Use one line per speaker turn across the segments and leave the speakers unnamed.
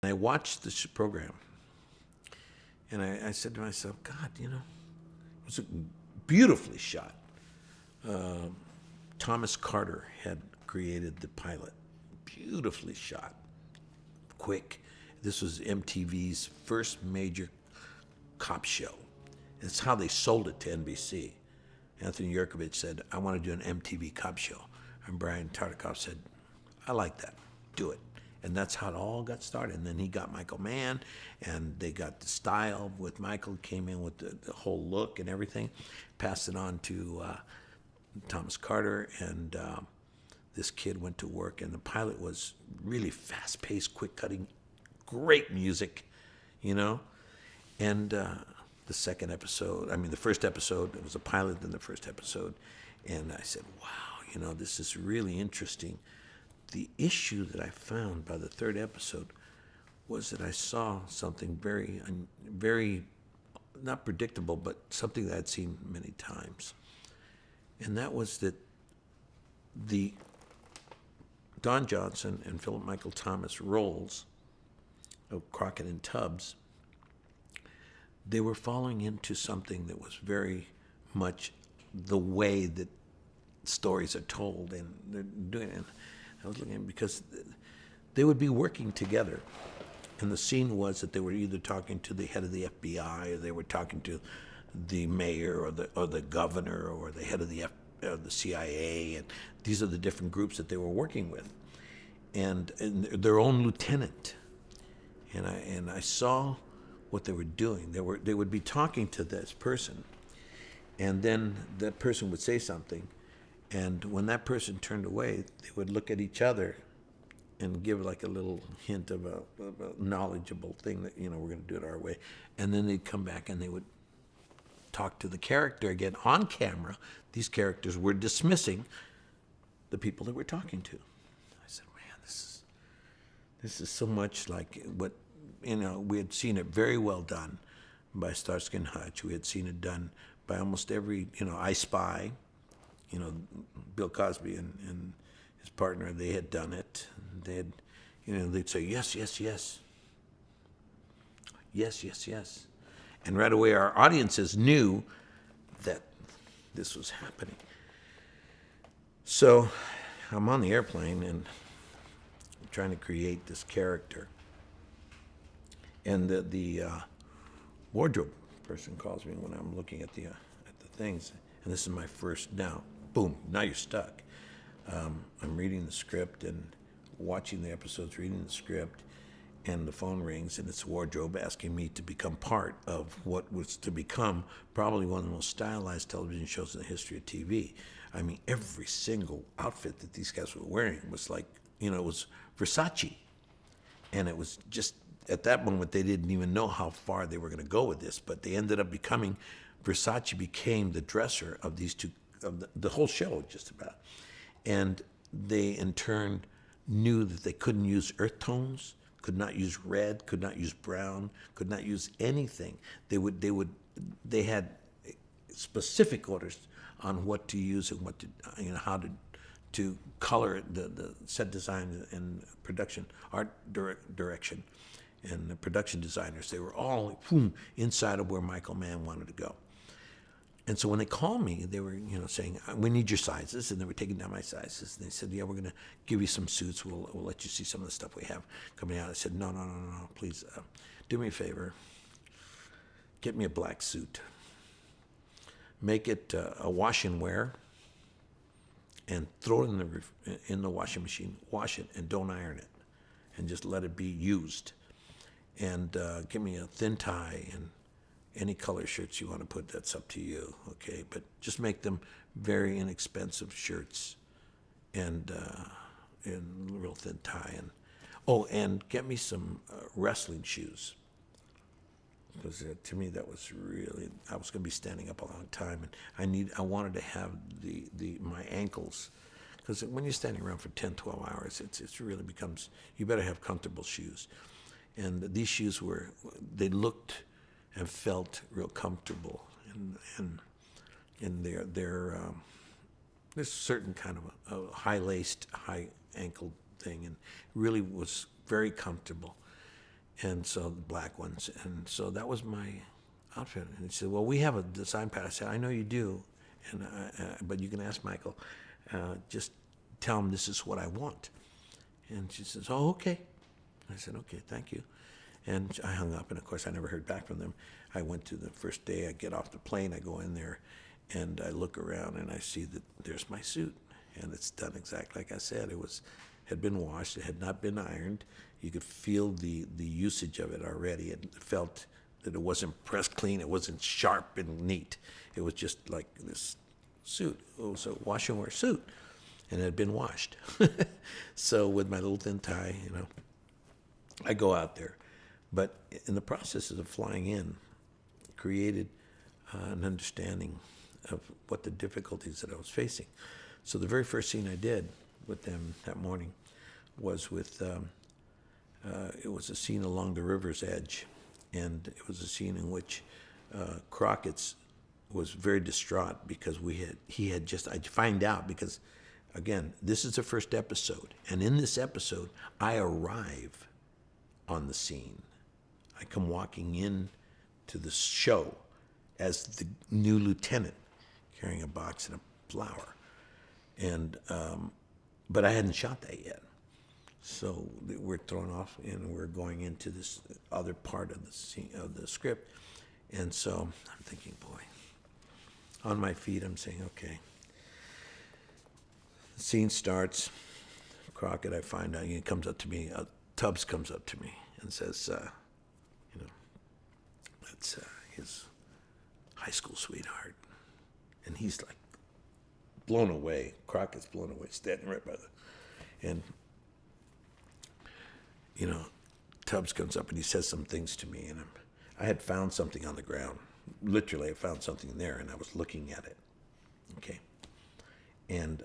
I watched this program, and I said to myself, God, it was beautifully shot. Thomas Carter had created the pilot. Beautifully shot. Quick. This was MTV's first major cop show. It's how they sold it to NBC. Anthony Yerkovich said, I want to do an MTV cop show. And Brian Tartikoff said, I like that. Do it. And that's how it all got started. And then he got Michael Mann, and they got the style with Michael, came in with the whole look and everything, passed it on to Thomas Carter, and this kid went to work, and the pilot was really fast-paced, quick-cutting, great music, and the first episode, it was a pilot, then the first episode, and I said, wow, this is really interesting. The issue that I found by the third episode was that I saw something very, very not predictable, but something that I'd seen many times. And that was that the Don Johnson and Philip Michael Thomas roles of Crockett and Tubbs, they were falling into something that was very much the way that stories are told, and they're doing it. I was looking at it because they would be working together, and the scene was that they were either talking to the head of the FBI, or they were talking to the mayor, or the governor, or the head of the CIA, and these are the different groups that they were working with, and their own lieutenant. And I saw what they were doing. They would be talking to this person, and then that person would say something, and when that person turned away, they would look at each other and give like a little hint of a knowledgeable thing that, we're going to do it our way. And then they'd come back and they would talk to the character again on camera. These characters were dismissing the people that we're talking to. I said, man, this is so much like what, we had seen it very well done by Starsky and Hutch. We had seen it done by almost every, I Spy. Bill Cosby and his partner, they had done it. They had, they'd say, yes, yes, yes. Yes, yes, yes. And right away our audiences knew that this was happening. So I'm on the airplane and I'm trying to create this character. And the wardrobe person calls me when I'm looking at the things. And this is my first, now, boom, now you're stuck. I'm reading the script and watching the episodes, reading the script, and the phone rings, and it's wardrobe asking me to become part of what was to become probably one of the most stylized television shows in the history of TV. I mean, every single outfit that these guys were wearing was like, it was Versace. And it was just, at that moment, they didn't even know how far they were going to go with this, but they ended up becoming, Versace became the dresser of these two, of the whole show, just about. And they, in turn, knew that they couldn't use earth tones, could not use red, could not use brown, could not use anything. They had specific orders on what to use and what to, how to color it, the set design and production, art direction, and the production designers. They were all inside of where Michael Mann wanted to go. And so when they called me, they were, saying, we need your sizes, and they were taking down my sizes. And they said, yeah, we're going to give you some suits. We'll let you see some of the stuff we have coming out. I said, no, please, do me a favor. Get me a black suit. Make it a wash and wear, and throw it in the washing machine. Wash it, and don't iron it, and just let it be used. And give me a thin tie, and any color shirts you want to put, that's up to you, okay? But just make them very inexpensive shirts and real thin tie. And get me some wrestling shoes. Because to me, that was really, I was going to be standing up a long time, and I wanted to have my ankles, because when you're standing around for 10, 12 hours, it really becomes, you better have comfortable shoes. And these shoes they looked and felt real comfortable, and there's a certain kind of a high-laced, high-ankled thing, and really was very comfortable. and so the black ones. And so that was my outfit. And he said, well, we have a design pattern. I said, I know you do, and but you can ask Michael. Just tell him this is what I want. And she says, oh, okay. I said, okay, thank you. And I hung up, and of course I never heard back from them. I went to the first day, I get off the plane, I go in there, and I look around, and I see that there's my suit. And it's done exactly like I said. Had been washed, it had not been ironed. You could feel the usage of it already, and it felt that it wasn't pressed clean, it wasn't sharp and neat. It was just like this suit. It was a wash and wear suit, and it had been washed. So with my little thin tie, I go out there. But in the processes of flying in, created an understanding of what the difficulties that I was facing. So the very first scene I did with them that morning was with, it was a scene along the river's edge. And it was a scene in which Crockett's was very distraught because I find out because, again, this is the first episode. And in this episode, I arrive on the scene. I come walking in to the show as the new lieutenant carrying a box and a flower. And, but I hadn't shot that yet. So we're thrown off and we're going into this other part of the scene, of the script. And so I'm thinking, boy, on my feet, I'm saying, okay. The scene starts. Crockett, I find out, he comes up to me, Tubbs comes up to me and says, that's his high school sweetheart. And he's like blown away. Crockett's blown away, standing right by and Tubbs comes up and he says some things to me, and I had found something on the ground. Literally, I found something there, and I was looking at it. Okay, and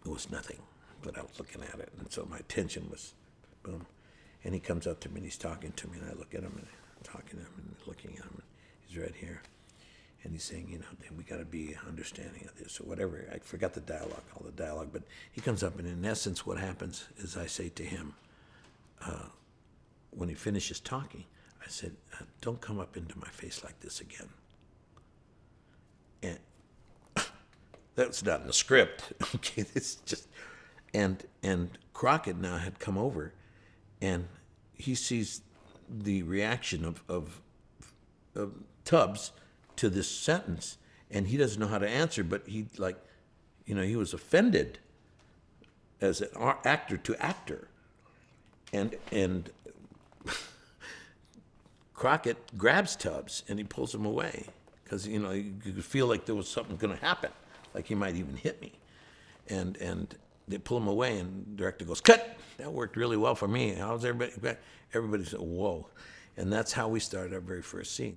it was nothing, but I was looking at it, and so my attention was, boom. And he comes up to me and he's talking to me, and I look at him and I'm talking to him and looking at him, and he's right here, and he's saying, we got to be understanding of this or whatever. I forgot all the dialogue, but he comes up, and in essence, what happens is I say to him, when he finishes talking, I said, don't come up into my face like this again. And that's not in the script. Okay, it's just, and Crockett now had come over, and he sees the reaction of Tubbs to this sentence, and he doesn't know how to answer, but he was offended as an actor to actor. And Crockett grabs Tubbs and he pulls him away because you could feel like there was something going to happen, like he might even hit me, and they pull him away, and the director goes, "Cut! That worked really well for me. How's everybody?" Everybody said, "Whoa!" And that's how we started our very first scene.